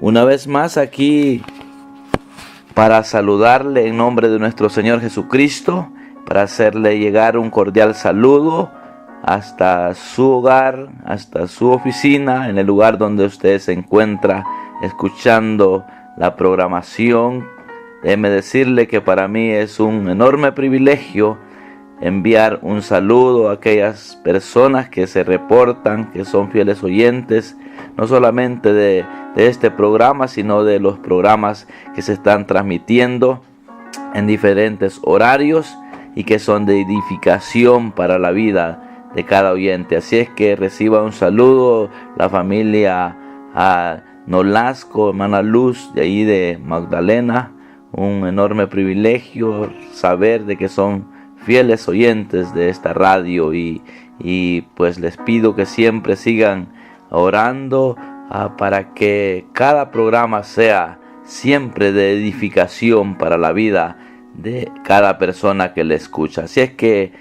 Una vez más aquí para saludarle en nombre de nuestro Señor Jesucristo, para hacerle llegar un cordial saludo hasta su hogar, hasta su oficina, en el lugar donde usted se encuentra escuchando la programación. Déjeme decirle que para mí es un enorme privilegio enviar un saludo a aquellas personas que se reportan, que son fieles oyentes, no solamente de este programa, sino de los programas que se están transmitiendo en diferentes horarios y que son de edificación para la vida de cada oyente. Así es que reciba un saludo la familia Nolasco, hermana Luz de ahí de Magdalena. Un enorme privilegio saber de que son fieles oyentes de esta radio y pues les pido que siempre sigan orando para que cada programa sea siempre de edificación para la vida de cada persona que le escucha. Así es que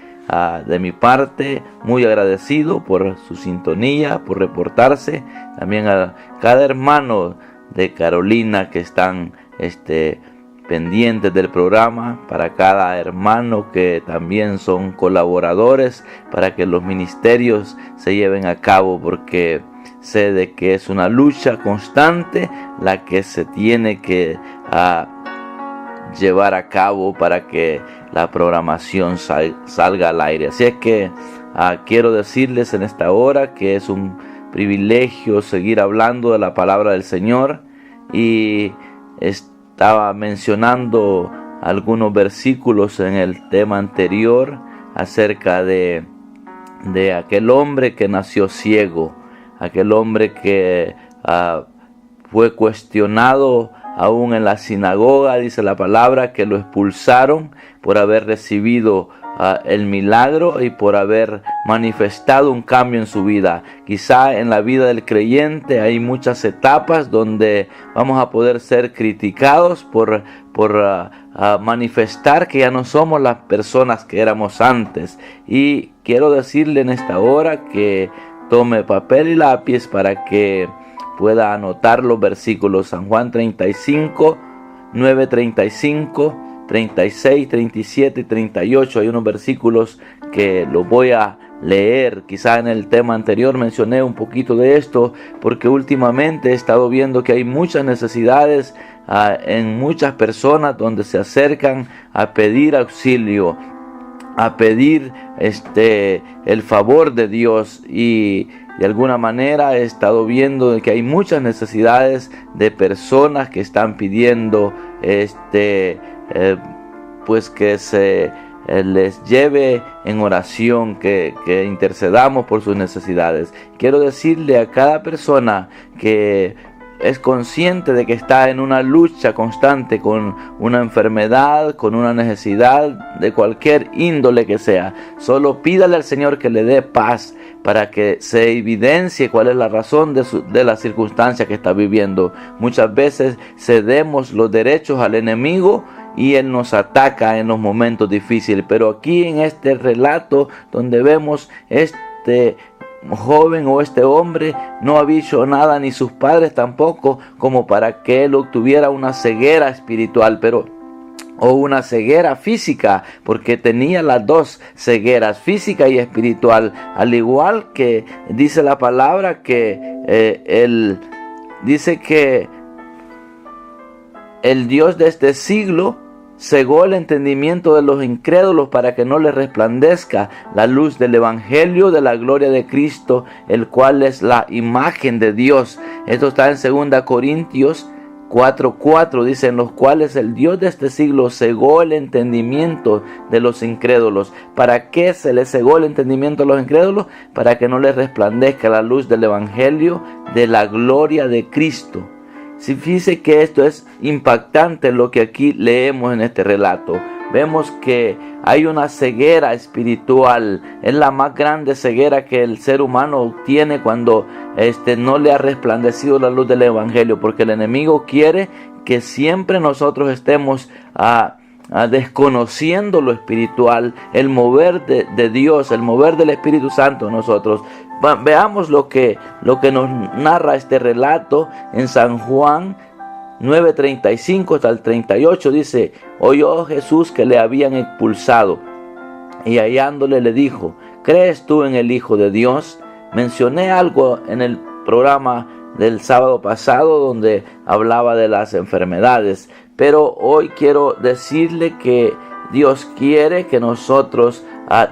de mi parte, muy agradecido por su sintonía, por reportarse. También a cada hermano de Carolina que están pendientes del programa, para cada hermano que también son colaboradores para que los ministerios se lleven a cabo, porque sé de que es una lucha constante la que se tiene que llevar a cabo para que la programación salga al aire. Así es que quiero decirles en esta hora que es un privilegio seguir hablando de la palabra del Señor, y estaba mencionando algunos versículos en el tema anterior acerca de aquel hombre que nació ciego, aquel hombre que fue cuestionado aún en la sinagoga. Dice la palabra que lo expulsaron por haber recibido el milagro y por haber manifestado un cambio en su vida. Quizá en la vida del creyente hay muchas etapas donde vamos a poder ser criticados por manifestar que ya no somos las personas que éramos antes. Y quiero decirle en esta hora que tome papel y lápiz para que pueda anotar los versículos. San Juan 35, 9, 35, 36, 37 y 38. Hay unos versículos que los voy a leer. Quizá en el tema anterior mencioné un poquito de esto, porque últimamente he estado viendo que hay muchas necesidades en muchas personas donde se acercan a pedir auxilio, a pedir el favor de Dios, y de alguna manera he estado viendo que hay muchas necesidades de personas que están pidiendo pues que se les lleve en oración, que intercedamos por sus necesidades. Quiero decirle a cada persona que es consciente de que está en una lucha constante con una enfermedad, con una necesidad de cualquier índole que sea, solo pídale al Señor que le dé paz para que se evidencie cuál es la razón de la circunstancia que está viviendo. Muchas veces cedemos los derechos al enemigo y él nos ataca en los momentos difíciles, pero aquí en este relato donde vemos joven o este hombre no había hecho nada, ni sus padres tampoco, como para que él obtuviera una ceguera espiritual, o una ceguera física, porque tenía las dos cegueras, física y espiritual. Al igual que dice la palabra que él dice que el Dios de este siglo cegó el entendimiento de los incrédulos para que no les resplandezca la luz del evangelio de la gloria de Cristo, el cual es la imagen de Dios. Esto está en 2 Corintios 4:4, dice: en los cuales el Dios de este siglo cegó el entendimiento de los incrédulos. ¿Para qué se les cegó el entendimiento de los incrédulos? Para que no les resplandezca la luz del evangelio de la gloria de Cristo. Si fíjese que esto es impactante lo que aquí leemos en este relato. Vemos que hay una ceguera espiritual. Es la más grande ceguera que el ser humano tiene cuando no le ha resplandecido la luz del evangelio, porque el enemigo quiere que siempre nosotros estemos desconociendo lo espiritual, el mover de Dios, el mover del Espíritu Santo en nosotros. Veamos lo que nos narra este relato en San Juan 9:35 hasta el 38. Dice: oyó Jesús que le habían expulsado, y hallándole le dijo: ¿crees tú en el Hijo de Dios? Mencioné algo en el programa del sábado pasado donde hablaba de las enfermedades, pero hoy quiero decirle que Dios quiere que nosotros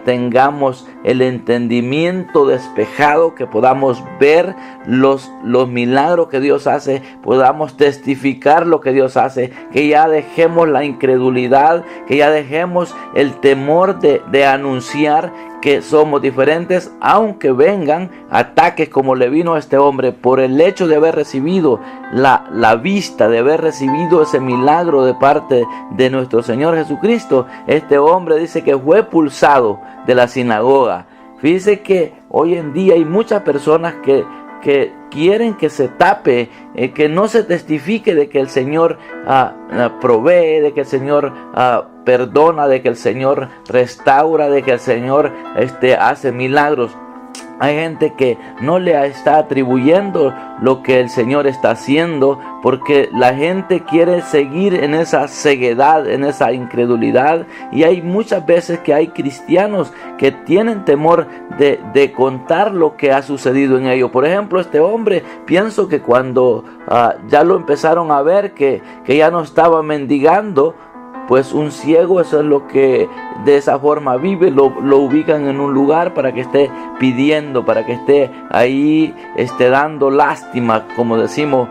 tengamos el entendimiento despejado, que podamos ver los milagros que Dios hace, podamos testificar lo que Dios hace, que ya dejemos la incredulidad, que ya dejemos el temor de anunciar que somos diferentes, aunque vengan ataques como le vino a este hombre por el hecho de haber recibido la vista, de haber recibido ese milagro de parte de nuestro Señor Jesucristo. Este hombre dice que fue expulsado de la sinagoga. Fíjese que hoy en día hay muchas personas que quieren que se tape, que no se testifique de que el Señor provee, de que el Señor perdona, de que el Señor restaura, de que el Señor hace milagros. Hay gente que no le está atribuyendo lo que el Señor está haciendo, porque la gente quiere seguir en esa ceguedad, en esa incredulidad. Y hay muchas veces que hay cristianos que tienen temor de contar lo que ha sucedido en ellos. Por ejemplo, este hombre, pienso que cuando ya lo empezaron a ver que ya no estaba mendigando, pues un ciego, eso es lo que de esa forma vive, lo ubican en un lugar para que esté pidiendo, para que esté ahí dando lástima, como decimos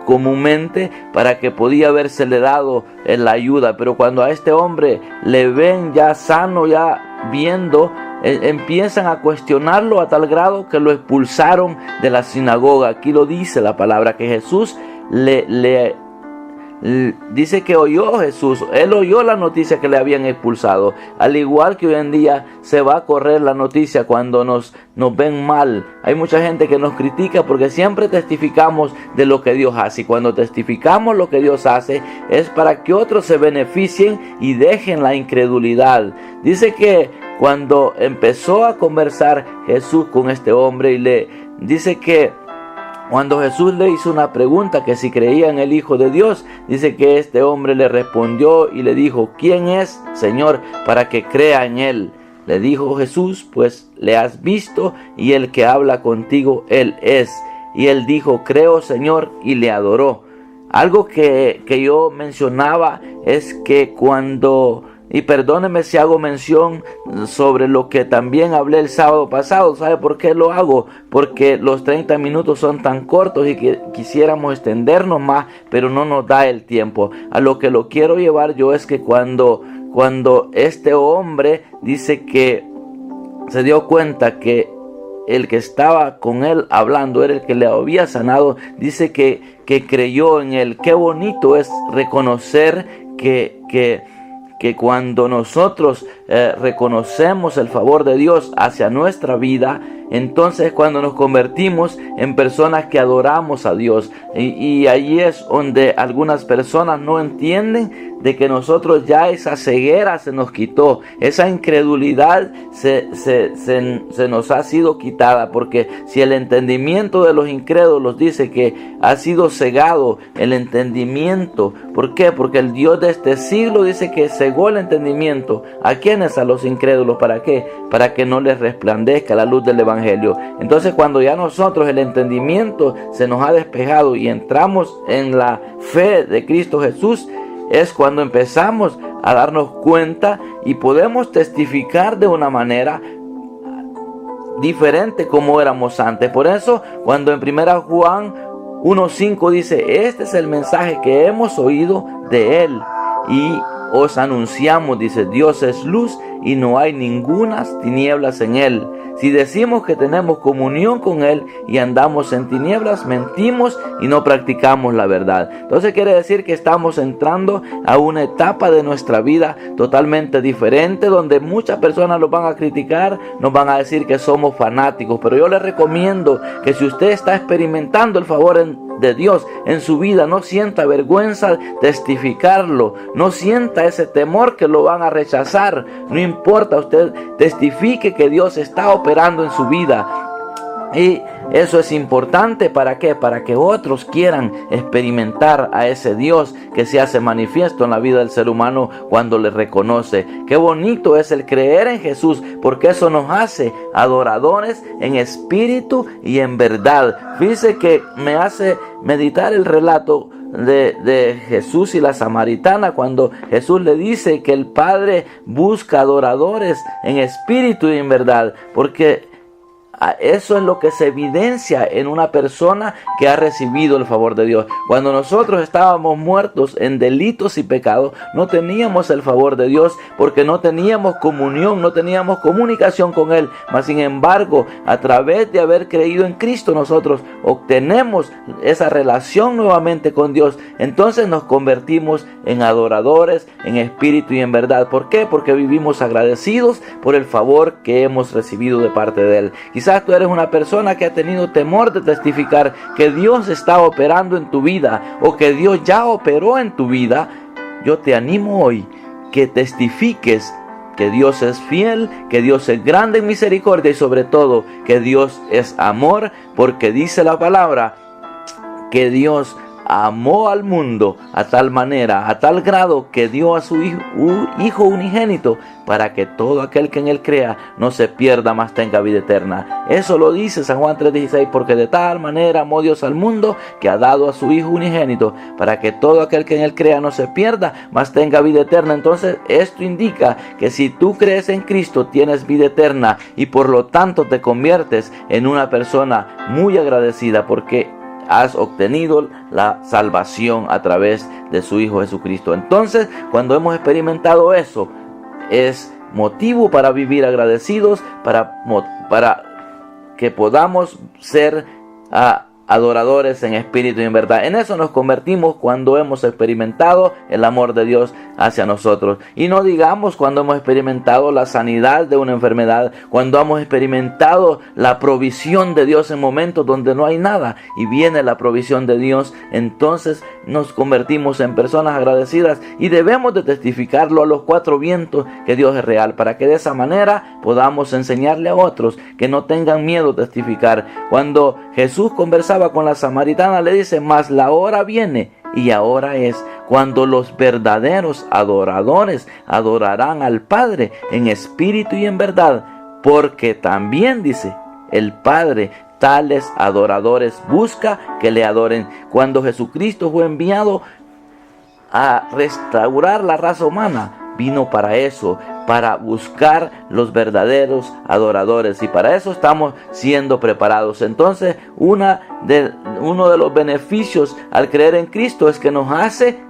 comúnmente, para que podía habérsele dado la ayuda. Pero cuando a este hombre le ven ya sano, ya viendo, empiezan a cuestionarlo a tal grado que lo expulsaron de la sinagoga. Aquí lo dice la palabra, que Jesús dice que oyó Jesús, él oyó la noticia que le habían expulsado, al igual que hoy en día se va a correr la noticia cuando nos ven mal. Hay mucha gente que nos critica porque siempre testificamos de lo que Dios hace, y cuando testificamos lo que Dios hace es para que otros se beneficien y dejen la incredulidad. Dice que cuando empezó a conversar Jesús con este hombre, y le dice que cuando Jesús le hizo una pregunta, que si creía en el Hijo de Dios, dice que este hombre le respondió y le dijo: ¿quién es, Señor, para que crea en él? Le dijo Jesús: pues le has visto, y el que habla contigo, él es. Y él dijo: creo, Señor, y le adoró. Algo que yo mencionaba es que cuando... Y perdóneme si hago mención sobre lo que también hablé el sábado pasado. ¿Sabe por qué lo hago? Porque los 30 minutos son tan cortos y que quisiéramos extendernos más, pero no nos da el tiempo. A lo que lo quiero llevar yo es que cuando este hombre dice que se dio cuenta que el que estaba con él hablando era el que le había sanado, dice que creyó en él. Qué bonito es reconocer que cuando nosotros reconocemos el favor de Dios hacia nuestra vida, entonces cuando nos convertimos en personas que adoramos a Dios. Y allí es donde algunas personas no entienden de que nosotros ya esa ceguera se nos quitó, esa incredulidad se nos ha sido quitada, porque si el entendimiento de los incrédulos dice que ha sido cegado el entendimiento, ¿por qué? Porque el Dios de este siglo dice que cegó el entendimiento. ¿A quiénes? A los incrédulos. ¿Para qué? Para que no les resplandezca la luz del Evangelio. Entonces, cuando ya nosotros el entendimiento se nos ha despejado y entramos en la fe de Cristo Jesús, es cuando empezamos a darnos cuenta y podemos testificar de una manera diferente como éramos antes. Por eso, cuando en 1 Juan 1:5 dice: este es el mensaje que hemos oído de él y os anunciamos, dice: Dios es luz y no hay ningunas tinieblas en él. Si decimos que tenemos comunión con él y andamos en tinieblas, mentimos y no practicamos la verdad. Entonces quiere decir que estamos entrando a una etapa de nuestra vida totalmente diferente, donde muchas personas nos van a criticar, nos van a decir que somos fanáticos. Pero yo les recomiendo que si usted está experimentando el favor de Dios en su vida, no sienta vergüenza testificarlo, no sienta ese temor que lo van a rechazar. No importa, usted testifique que Dios está operando en su vida. Y eso es importante, ¿para qué? Para que otros quieran experimentar a ese Dios que se hace manifiesto en la vida del ser humano cuando le reconoce. Qué bonito es el creer en Jesús, porque eso nos hace adoradores en espíritu y en verdad. Fíjese que me hace meditar el relato de Jesús y la samaritana, cuando Jesús le dice que el Padre busca adoradores en espíritu y en verdad, porque eso es lo que se evidencia en una persona que ha recibido el favor de Dios. Cuando nosotros estábamos muertos en delitos y pecados, no teníamos el favor de Dios porque no teníamos comunión, no teníamos comunicación con Él. Mas sin embargo, a través de haber creído en Cristo, nosotros obtenemos esa relación nuevamente con Dios. Entonces nos convertimos en adoradores en espíritu y en verdad. ¿Por qué? Porque vivimos agradecidos por el favor que hemos recibido de parte de Él. Quizás tú eres una persona que ha tenido temor de testificar que Dios está operando en tu vida o que Dios ya operó en tu vida. Yo te animo hoy que testifiques que Dios es fiel, que Dios es grande en misericordia y sobre todo que Dios es amor, porque dice la palabra que Dios amó al mundo a tal manera, a tal grado que dio a su hijo unigénito para que todo aquel que en él crea no se pierda, mas tenga vida eterna. Eso lo dice San Juan 3:16, porque de tal manera amó Dios al mundo que ha dado a su hijo unigénito para que todo aquel que en él crea no se pierda, mas tenga vida eterna. Entonces esto indica que si tú crees en Cristo tienes vida eterna y por lo tanto te conviertes en una persona muy agradecida porque has obtenido la salvación a través de su Hijo Jesucristo. Entonces, cuando hemos experimentado eso, es motivo para vivir agradecidos, para que podamos ser adoradores en espíritu y en verdad. En eso nos convertimos cuando hemos experimentado el amor de Dios hacia nosotros. Y no digamos cuando hemos experimentado la sanidad de una enfermedad, cuando hemos experimentado la provisión de Dios en momentos donde no hay nada y viene la provisión de Dios. Entonces nos convertimos en personas agradecidas y debemos de testificarlo a los cuatro vientos que Dios es real, para que de esa manera podamos enseñarle a otros que no tengan miedo de testificar. Cuando Jesús conversaba con la samaritana, le dice: mas la hora viene y ahora es cuando los verdaderos adoradores adorarán al Padre en espíritu y en verdad, porque también, dice, el Padre tales adoradores busca que le adoren. Cuando Jesucristo fue enviado a restaurar la raza humana, vino para eso, para buscar los verdaderos adoradores, y para eso estamos siendo preparados. Entonces, uno de los beneficios al creer en Cristo es que nos hace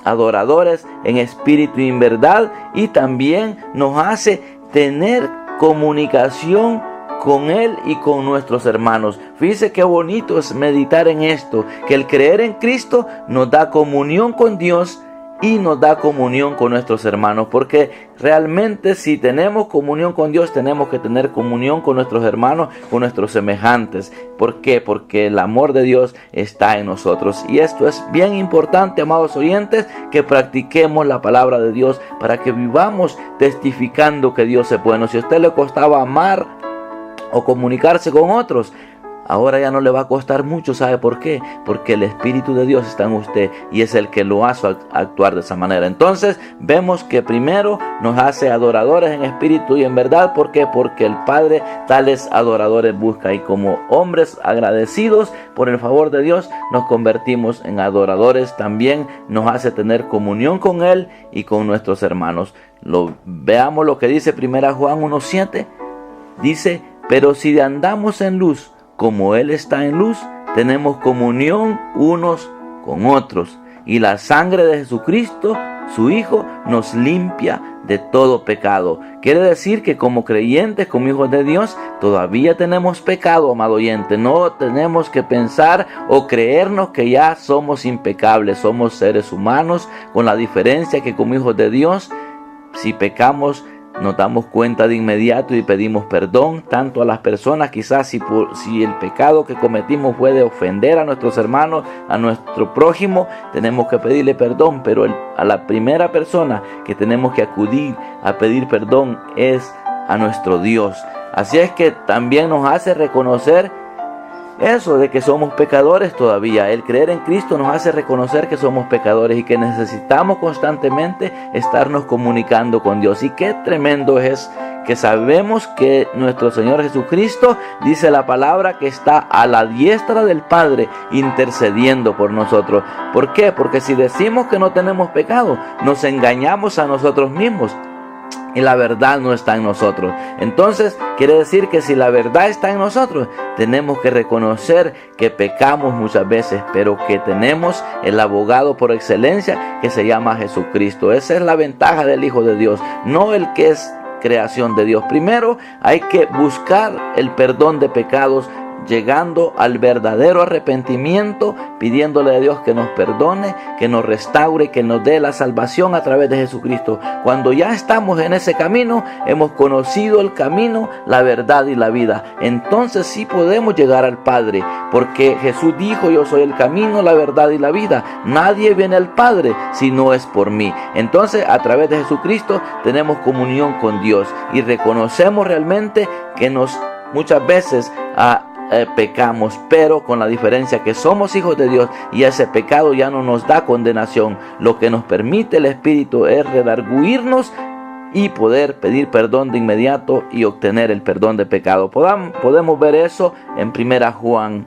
adoradores en espíritu y en verdad, y también nos hace tener comunicación con Él y con nuestros hermanos. Fíjese qué bonito es meditar en esto, que el creer en Cristo nos da comunión con Dios y nos da comunión con nuestros hermanos, porque realmente si tenemos comunión con Dios, tenemos que tener comunión con nuestros hermanos, con nuestros semejantes. ¿Por qué? Porque el amor de Dios está en nosotros. Y esto es bien importante, amados oyentes, que practiquemos la palabra de Dios para que vivamos testificando que Dios es bueno. Si a usted le costaba amar o comunicarse con otros, ahora ya no le va a costar mucho. ¿Sabe por qué? Porque el Espíritu de Dios está en usted y es el que lo hace actuar de esa manera. Entonces vemos que primero nos hace adoradores en espíritu y en verdad. ¿Por qué? Porque el Padre tales adoradores busca, y como hombres agradecidos por el favor de Dios nos convertimos en adoradores. También nos hace tener comunión con Él y con nuestros hermanos. Veamos lo que dice 1 Juan 1:7. Dice: pero si andamos en luz como Él está en luz, tenemos comunión unos con otros, y la sangre de Jesucristo, su Hijo, nos limpia de todo pecado. Quiere decir que como creyentes, como hijos de Dios, todavía tenemos pecado, amado oyente. No tenemos que pensar o creernos que ya somos impecables. Somos seres humanos, con la diferencia que como hijos de Dios, si pecamos, nos damos cuenta de inmediato y pedimos perdón, tanto a las personas, quizás si el pecado que cometimos fue de ofender a nuestros hermanos, a nuestro prójimo, tenemos que pedirle perdón, pero a la primera persona que tenemos que acudir a pedir perdón es a nuestro Dios. Así es que también nos hace reconocer eso de que somos pecadores todavía. El creer en Cristo nos hace reconocer que somos pecadores y que necesitamos constantemente estarnos comunicando con Dios. Y qué tremendo es que sabemos que nuestro Señor Jesucristo, dice la palabra, que está a la diestra del Padre intercediendo por nosotros. ¿Por qué? Porque si decimos que no tenemos pecado, nos engañamos a nosotros mismos y la verdad no está en nosotros. Entonces quiere decir que si la verdad está en nosotros, tenemos que reconocer que pecamos muchas veces, pero que tenemos el abogado por excelencia que se llama Jesucristo. Esa es la ventaja del Hijo de Dios, no el que es creación de Dios. Primero hay que buscar el perdón de pecados, llegando al verdadero arrepentimiento, pidiéndole a Dios que nos perdone, que nos restaure, que nos dé la salvación a través de Jesucristo. Cuando ya estamos en ese camino, hemos conocido el camino, la verdad y la vida, entonces sí podemos llegar al Padre, porque Jesús dijo: yo soy el camino, la verdad y la vida. Nadie viene al Padre si no es por mí. Entonces, a través de Jesucristo tenemos comunión con Dios y reconocemos realmente que muchas veces pecamos, pero con la diferencia que somos hijos de Dios y ese pecado ya no nos da condenación. Lo que nos permite el Espíritu es redarguirnos y poder pedir perdón de inmediato y obtener el perdón de pecado. Podemos ver eso en 1 Juan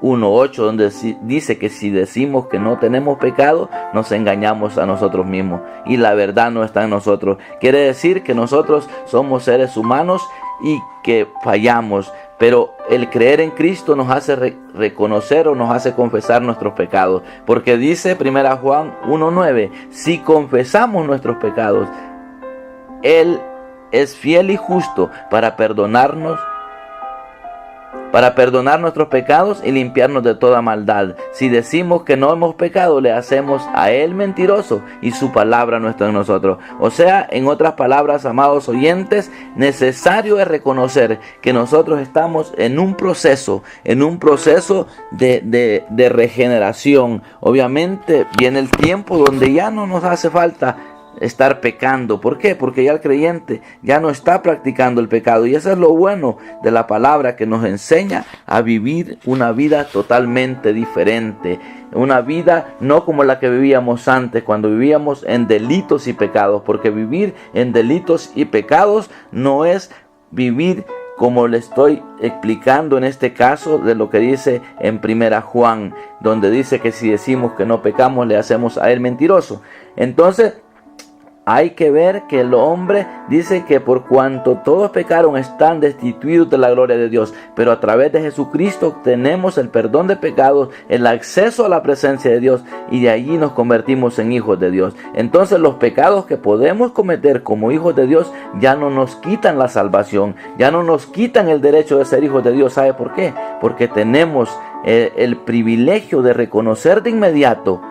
1:8, donde dice que si decimos que no tenemos pecado, nos engañamos a nosotros mismos y la verdad no está en nosotros. Quiere decir que nosotros somos seres humanos y que fallamos, pero el creer en Cristo nos hace reconocer o nos hace confesar nuestros pecados, porque dice 1 Juan 1:9, si confesamos nuestros pecados, Él es fiel y justo para perdonar nuestros pecados y limpiarnos de toda maldad. Si decimos que no hemos pecado, le hacemos a Él mentiroso y su palabra no está en nosotros. O sea, en otras palabras, amados oyentes, necesario es reconocer que nosotros estamos en un proceso de regeneración. Obviamente viene el tiempo donde ya no nos hace falta estar pecando. ¿Por qué? Porque ya el creyente ya no está practicando el pecado, y eso es lo bueno de la palabra, que nos enseña a vivir una vida totalmente diferente, una vida no como la que vivíamos antes, cuando vivíamos en delitos y pecados, porque vivir en delitos y pecados no es vivir como le estoy explicando en este caso de lo que dice en 1 Juan, donde dice que si decimos que no pecamos, le hacemos a Él mentiroso. Entonces hay que ver que el hombre dice que por cuanto todos pecaron están destituidos de la gloria de Dios, pero a través de Jesucristo obtenemos el perdón de pecados, el acceso a la presencia de Dios, y de allí nos convertimos en hijos de Dios. Entonces los pecados que podemos cometer como hijos de Dios ya no nos quitan la salvación, ya no nos quitan el derecho de ser hijos de Dios. ¿Sabe por qué? Porque tenemos el privilegio de reconocer de inmediato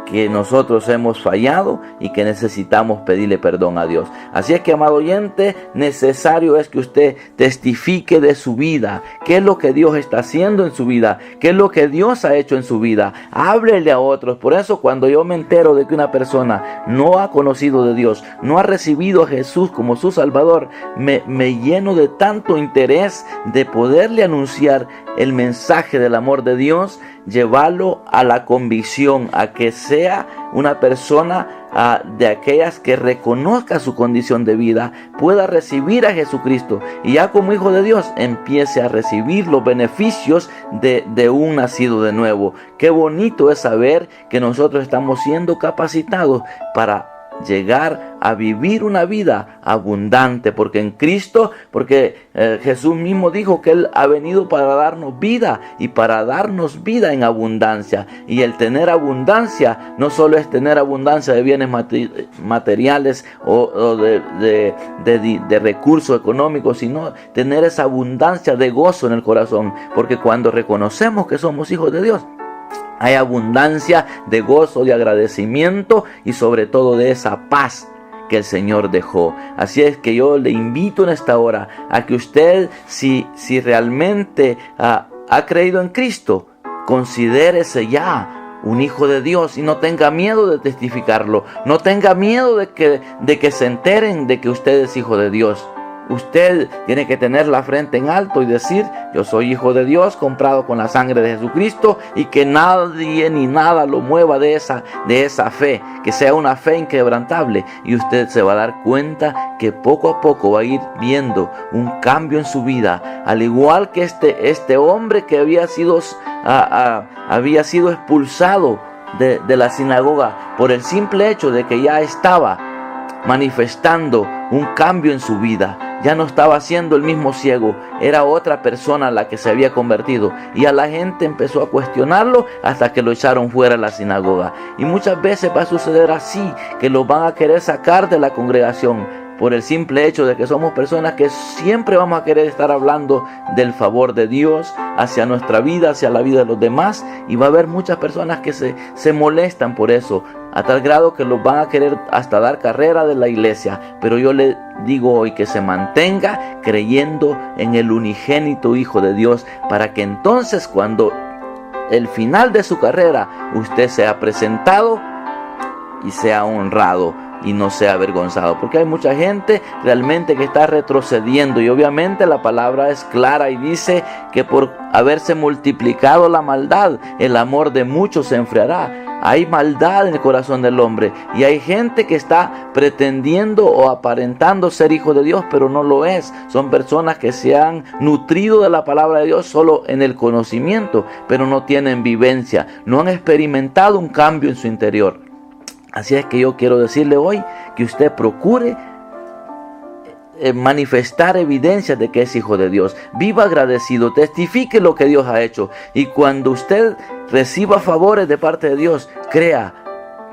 que nosotros hemos fallado y que necesitamos pedirle perdón a Dios. Así es que, amado oyente, necesario es que usted testifique de su vida, qué es lo que Dios está haciendo en su vida, qué es lo que Dios ha hecho en su vida. Háblele a otros. Por eso, cuando yo me entero de que una persona no ha conocido de Dios, no ha recibido a Jesús como su Salvador, me lleno de tanto interés de poderle anunciar el mensaje del amor de Dios, llevarlo a la convicción, a que sea una persona de aquellas que reconozca su condición de vida, pueda recibir a Jesucristo y ya como hijo de Dios empiece a recibir los beneficios de un nacido de nuevo. Qué bonito es saber que nosotros estamos siendo capacitados para llegar a vivir una vida abundante, porque en Cristo, Jesús mismo dijo que Él ha venido para darnos vida y para darnos vida en abundancia. Y el tener abundancia no solo es tener abundancia de bienes materiales o de recursos económicos, sino tener esa abundancia de gozo en el corazón, porque cuando reconocemos que somos hijos de Dios, hay abundancia de gozo, de agradecimiento y sobre todo de esa paz que el Señor dejó. Así es que yo le invito en esta hora a que usted, si realmente ha creído en Cristo, considérese ya un hijo de Dios y no tenga miedo de testificarlo. No tenga miedo de que se enteren de que usted es hijo de Dios. usted tiene que tener la frente en alto y decir: yo soy hijo de Dios, comprado con la sangre de Jesucristo, y que nadie ni nada lo mueva de esa fe, que sea una fe inquebrantable. Y usted se va a dar cuenta que poco a poco va a ir viendo un cambio en su vida, al igual que este hombre que había sido expulsado de la sinagoga por el simple hecho de que ya estaba manifestando un cambio en su vida. Ya no estaba siendo el mismo ciego, era otra persona la que se había convertido, y a la gente empezó a cuestionarlo hasta que lo echaron fuera de la sinagoga. Y muchas veces va a suceder así, que lo van a querer sacar de la congregación por el simple hecho de que somos personas que siempre vamos a querer estar hablando del favor de Dios hacia nuestra vida, hacia la vida de los demás, y va a haber muchas personas que se molestan por eso, a tal grado que los van a querer hasta dar carrera de la iglesia. Pero yo le digo hoy que se mantenga creyendo en el unigénito Hijo de Dios, para que entonces, cuando el final de su carrera, usted sea presentado y sea honrado y no sea avergonzado, porque hay mucha gente realmente que está retrocediendo, y obviamente la palabra es clara y dice que por haberse multiplicado la maldad, el amor de muchos se enfriará. Hay maldad en el corazón del hombre, y hay gente que está pretendiendo o aparentando ser hijo de Dios, pero no lo es. Son personas que se han nutrido de la palabra de Dios solo en el conocimiento, pero no tienen vivencia, no han experimentado un cambio en su interior. Así es que yo quiero decirle hoy que usted procure manifestar evidencias de que es hijo de Dios. Viva agradecido, testifique lo que Dios ha hecho, y cuando usted reciba favores de parte de Dios, crea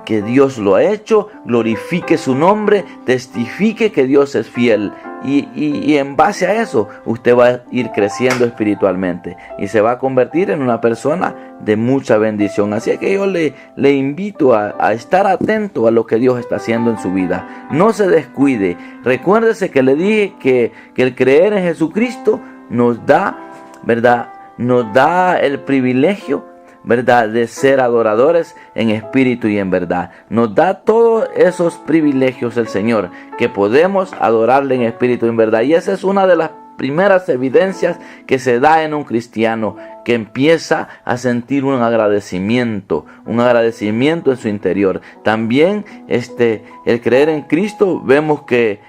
que Dios lo ha hecho, glorifique su nombre, testifique que Dios es fiel, y en base a eso usted va a ir creciendo espiritualmente y se va a convertir en una persona de mucha bendición. Así que yo le invito a estar atento a lo que Dios está haciendo en su vida. No se descuide. Recuérdese que le dije que el creer en Jesucristo nos da, ¿verdad? Nos da el privilegio, ¿verdad?, de ser adoradores en espíritu y en verdad. Nos da todos esos privilegios el Señor, que podemos adorarle en espíritu y en verdad. Y esa es una de las primeras evidencias que se da en un cristiano, que empieza a sentir un agradecimiento en su interior. También el creer en Cristo, vemos que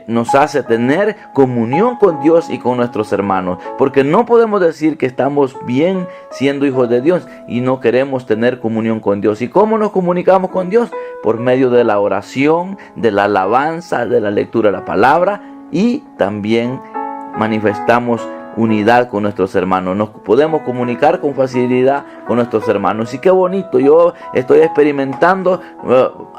nos hace tener comunión con Dios y con nuestros hermanos, porque no podemos decir que estamos bien siendo hijos de Dios y no queremos tener comunión con Dios. ¿Y cómo nos comunicamos con Dios? Por medio de la oración, de la alabanza, de la lectura de la palabra, y también manifestamos unidad con nuestros hermanos. Nos podemos comunicar con facilidad con nuestros hermanos. Y qué bonito, yo estoy experimentando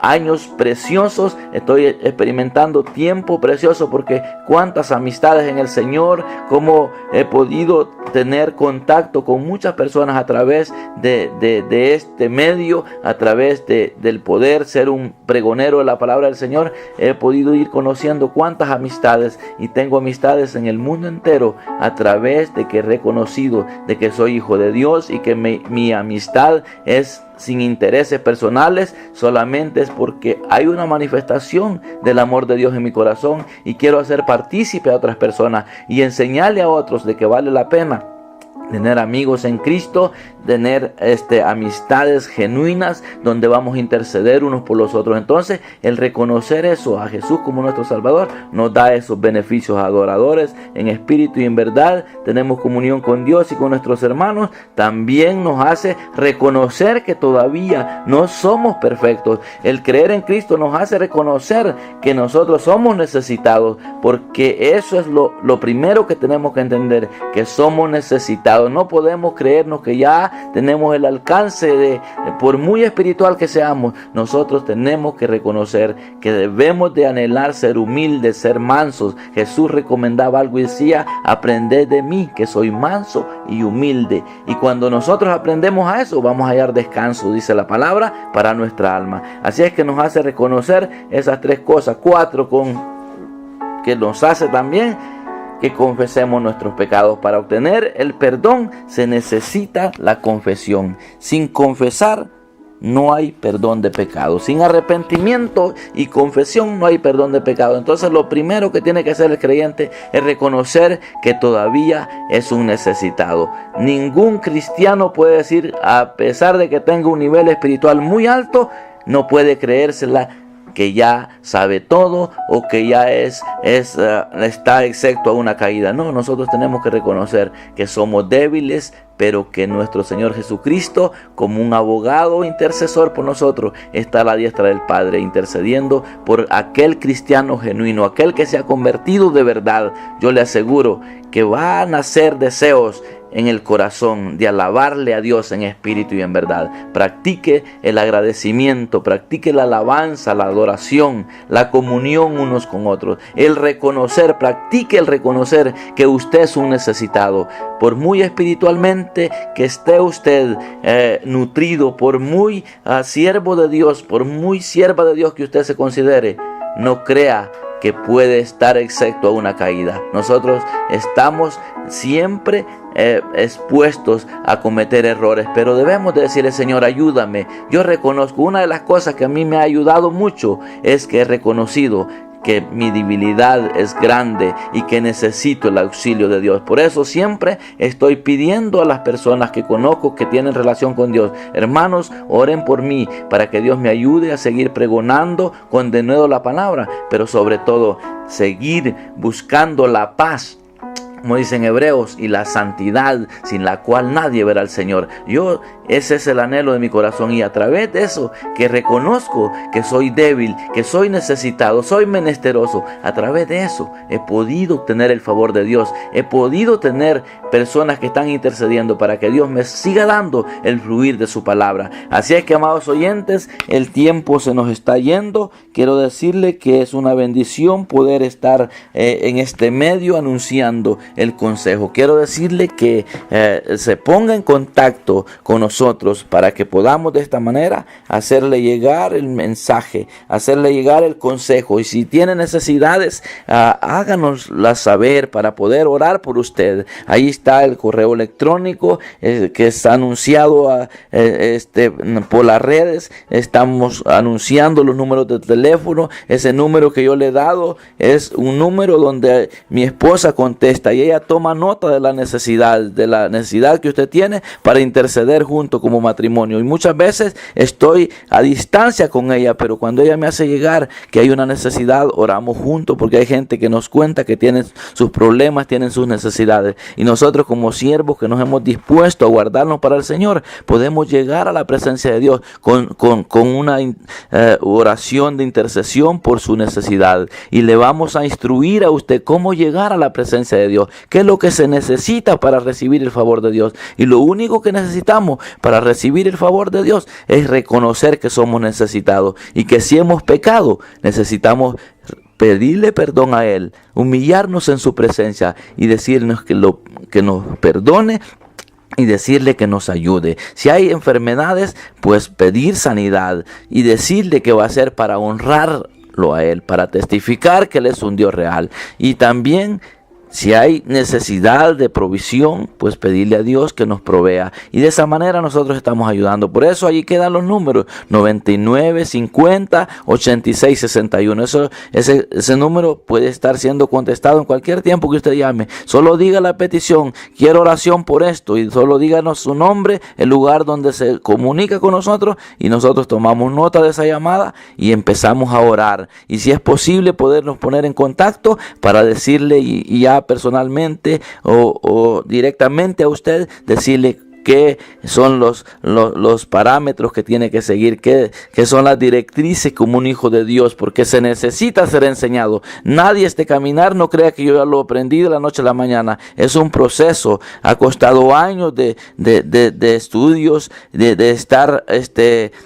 años preciosos, estoy experimentando tiempo precioso, porque cuántas amistades en el Señor, cómo he podido tener contacto con muchas personas a través de este medio, a través del poder ser un pregonero de la palabra del Señor. He podido ir conociendo cuántas amistades, y tengo amistades en el mundo entero a través de que he reconocido de que soy hijo de Dios, y que mi amistad es sin intereses personales, solamente es porque hay una manifestación del amor de Dios en mi corazón, y quiero hacer partícipe a otras personas y enseñarle a otros de que vale la pena tener amigos en Cristo, tener amistades genuinas donde vamos a interceder unos por los otros. Entonces, el reconocer eso a Jesús como nuestro Salvador nos da esos beneficios adoradores en espíritu y en verdad. Tenemos comunión con Dios y con nuestros hermanos. También nos hace reconocer que todavía no somos perfectos. El creer en Cristo nos hace reconocer que nosotros somos necesitados, porque eso es lo primero que tenemos que entender, que somos necesitados. No podemos creernos que ya tenemos el alcance por muy espiritual que seamos. Nosotros tenemos que reconocer que debemos de anhelar ser humildes, ser mansos. Jesús recomendaba algo y decía: aprended de mí, que soy manso y humilde. Y cuando nosotros aprendemos a eso, vamos a hallar descanso, dice la palabra, para nuestra alma. Así es que nos hace reconocer esas tres cosas, cuatro, que nos hace también que confesemos nuestros pecados. Para obtener el perdón se necesita la confesión. Sin confesar no hay perdón de pecado. Sin arrepentimiento y confesión no hay perdón de pecado. Entonces lo primero que tiene que hacer el creyente es reconocer que todavía es un necesitado. Ningún cristiano puede decir, a pesar de que tenga un nivel espiritual muy alto, no puede creérsela que ya sabe todo o que ya está excepto a una caída. No, nosotros tenemos que reconocer que somos débiles, pero que nuestro Señor Jesucristo, como un abogado intercesor por nosotros, está a la diestra del Padre, intercediendo por aquel cristiano genuino, aquel que se ha convertido de verdad. Yo le aseguro que va a nacer deseos en el corazón de alabarle a Dios en espíritu y en verdad. Practique el agradecimiento, practique la alabanza, la adoración, la comunión unos con otros, practique el reconocer que usted es un necesitado. Por muy espiritualmente que esté usted nutrido, por muy siervo de Dios, por muy sierva de Dios que usted se considere, no crea que puede estar excepto a una caída. Nosotros estamos siempre expuestos a cometer errores, pero debemos de decirle: Señor, ayúdame. Yo reconozco, una de las cosas que a mí me ha ayudado mucho es que he reconocido que mi debilidad es grande y que necesito el auxilio de Dios. Por eso siempre estoy pidiendo a las personas que conozco que tienen relación con Dios: hermanos, oren por mí para que Dios me ayude a seguir pregonando con denuedo la palabra, pero sobre todo seguir buscando la paz, como dicen Hebreos, y la santidad, sin la cual nadie verá al Señor. Ese es el anhelo de mi corazón, y a través de eso, que reconozco que soy débil, que soy necesitado, soy menesteroso, a través de eso he podido obtener el favor de Dios, he podido tener personas que están intercediendo para que Dios me siga dando el fluir de su palabra. Así es que, amados oyentes, el tiempo se nos está yendo. Quiero decirle que es una bendición poder estar en este medio anunciando el consejo. Quiero decirle que se ponga en contacto con nosotros para que podamos de esta manera hacerle llegar el mensaje, hacerle llegar el consejo. Y si tiene necesidades, háganoslas saber para poder orar por usted. Ahí está el correo electrónico que está anunciado por las redes. Estamos anunciando los números de teléfono. Ese número que yo le he dado es un número donde mi esposa contesta y ella toma nota de la necesidad que usted tiene para interceder junto como matrimonio. Y muchas veces estoy a distancia con ella, pero cuando ella me hace llegar que hay una necesidad, oramos juntos, porque hay gente que nos cuenta que tienen sus problemas, tienen sus necesidades, y nosotros como siervos que nos hemos dispuesto a guardarnos para el Señor, podemos llegar a la presencia de Dios con una oración de intercesión por su necesidad, y le vamos a instruir a usted cómo llegar a la presencia de Dios, qué es lo que se necesita para recibir el favor de Dios. Y lo único que necesitamos para recibir el favor de Dios es reconocer que somos necesitados, y que si hemos pecado necesitamos pedirle perdón a Él, humillarnos en su presencia y decirnos que nos perdone, y decirle que nos ayude. Si hay enfermedades, pues pedir sanidad y decirle que va a ser para honrarlo a Él, para testificar que Él es un Dios real. Y también, si hay necesidad de provisión, pues pedirle a Dios que nos provea. Y de esa manera nosotros estamos ayudando. Por eso allí quedan los números: 99 50 86 61. Ese número puede estar siendo contestado en cualquier tiempo que usted llame. Solo diga la petición: quiero oración por esto. Y solo díganos su nombre, el lugar donde se comunica con nosotros. Y nosotros tomamos nota de esa llamada y empezamos a orar. Y si es posible, podernos poner en contacto para decirle y ya personalmente o directamente a usted, decirle qué son los parámetros que tiene que seguir, qué son las directrices como un hijo de Dios, porque se necesita ser enseñado. Nadie caminar no crea que yo ya lo aprendí de la noche a la mañana. Es un proceso, ha costado años de estudios, de estar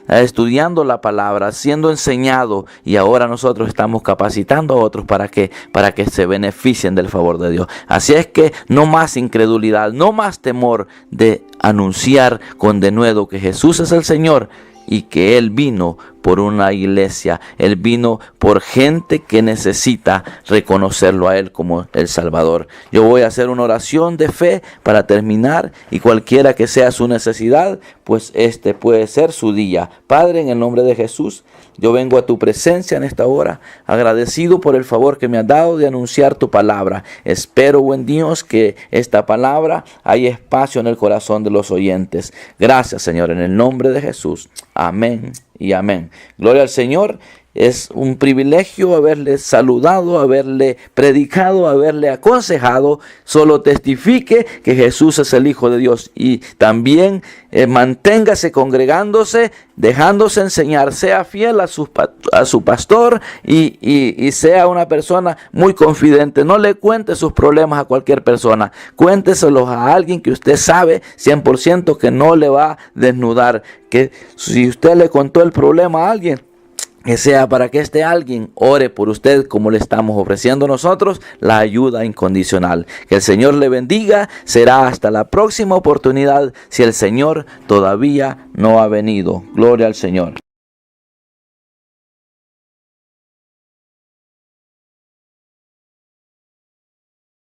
estudiando la palabra, siendo enseñado, y ahora nosotros estamos capacitando a otros para que se beneficien del favor de Dios. Así es que no más incredulidad, no más temor de anunciar con denuedo que Jesús es el Señor y que Él vino por una iglesia. Él vino por gente que necesita reconocerlo a Él como el Salvador. Yo voy a hacer una oración de fe para terminar, y cualquiera que sea su necesidad, pues este puede ser su día. Padre, en el nombre de Jesús, yo vengo a tu presencia en esta hora, agradecido por el favor que me has dado de anunciar tu palabra. Espero, buen Dios, que esta palabra haya espacio en el corazón de los oyentes. Gracias, Señor, en el nombre de Jesús. Amén y amén. Gloria al Señor. Es un privilegio haberle saludado, haberle predicado, haberle aconsejado. Solo testifique que Jesús es el Hijo de Dios, y también manténgase congregándose, dejándose enseñar, sea fiel a su pastor y sea una persona muy confidente. No le cuente sus problemas a cualquier persona, cuénteselos a alguien que usted sabe 100% que no le va a desnudar. Que si usted le contó el problema a alguien, que sea para que este alguien ore por usted, como le estamos ofreciendo nosotros la ayuda incondicional. Que el Señor le bendiga. Será hasta la próxima oportunidad, si el Señor todavía no ha venido. Gloria al Señor.